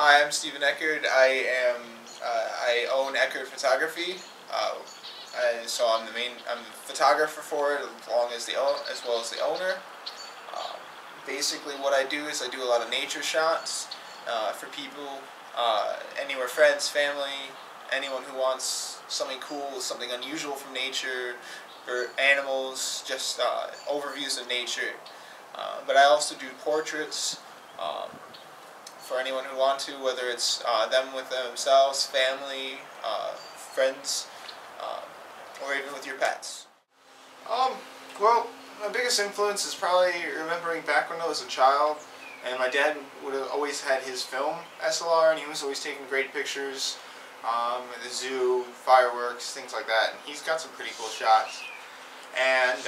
Hi, I'm Stephen Eckert. I own Eckert Photography. So I'm the photographer for it, as well as the owner. Um, Basically, what I do is I do a lot of nature shots for people, anywhere, friends, family, anyone who wants something cool, something unusual from nature, or animals, just overviews of nature. But I also do portraits. For anyone who wants to, whether it's them with themselves, family, friends, or even with your pets. Well, my biggest influence is probably remembering back when I was a child, and my dad would have always had his film SLR, and he was always taking great pictures at the zoo, fireworks, things like that, and he's got some pretty cool shots. And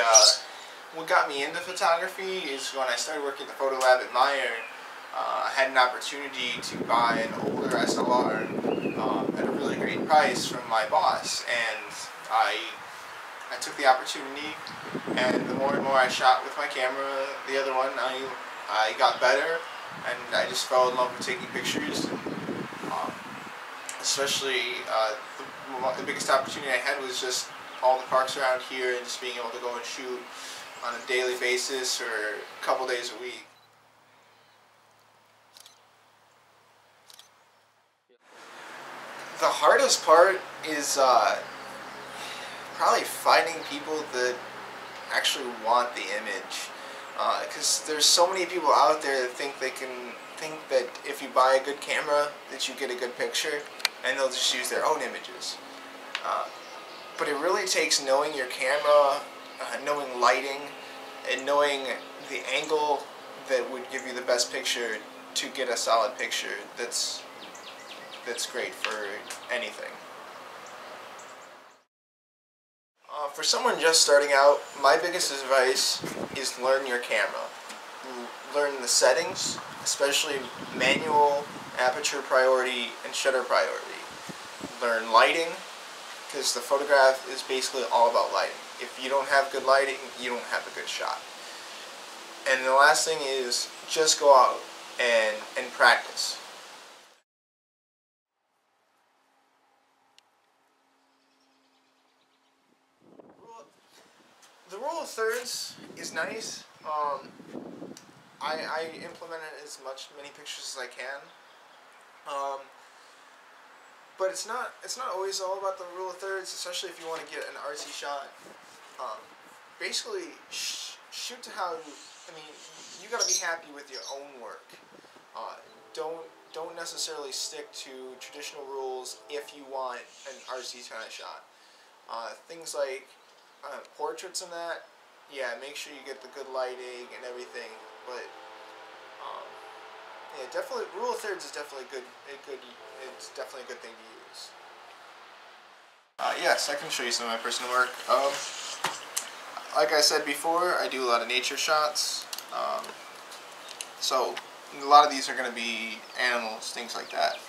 what got me into photography is when I started working at the photo lab at Meyer. I had an opportunity to buy an older SLR at a really great price from my boss, and I took the opportunity, and the more and more I shot with my camera, the other one, I got better, and I just fell in love with taking pictures. Especially the biggest opportunity I had was just all the parks around here, and just being able to go and shoot on a daily basis or a couple days a week. The hardest part is probably finding people that actually want the image, because there's so many people out there that think that if you buy a good camera that you get a good picture, and they'll just use their own images. But it really takes knowing your camera, knowing lighting, and knowing the angle that would give you the best picture to get a solid picture that's great for anything. For someone just starting out, my biggest advice is learn your camera. Learn the settings, especially manual, aperture priority, and shutter priority. Learn lighting, because the photograph is basically all about lighting. If you don't have good lighting, you don't have a good shot. And the last thing is just go out and practice. The rule of thirds is nice. I implement it as many pictures as I can. But it's not always all about the rule of thirds, especially if you want to get an artsy shot. Basically, shoot to how. You got to be happy with your own work. Don't necessarily stick to traditional rules if you want an artsy kind of shot. Things like portraits and that, yeah, make sure you get the good lighting and everything. But yeah, definitely, rule of thirds is definitely it's definitely a good thing to use. Yes, I can show you some of my personal work. Like I said before, I do a lot of nature shots. So a lot of these are going to be animals, things like that.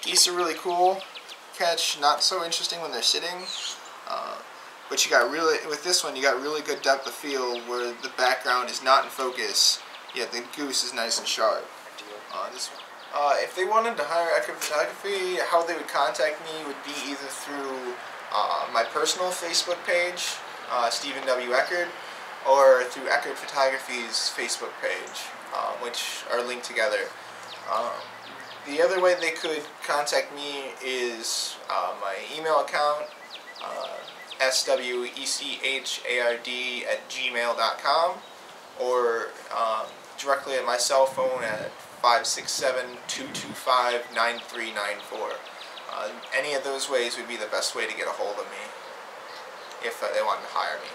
Geese are really cool. Catch, not so interesting when they're sitting. But with this one, you got really good depth of field where the background is not in focus, yet the goose is nice and sharp. If they wanted to hire Eckert Photography, how they would contact me would be either through my personal Facebook page, Stephen W. Eckert, or through Eckert Photography's Facebook page, which are linked together. The other way they could contact me is my email account, swechard@gmail.com, or directly at my cell phone at 567-225-9394. Any of those ways would be the best way to get a hold of me if they wanted to hire me.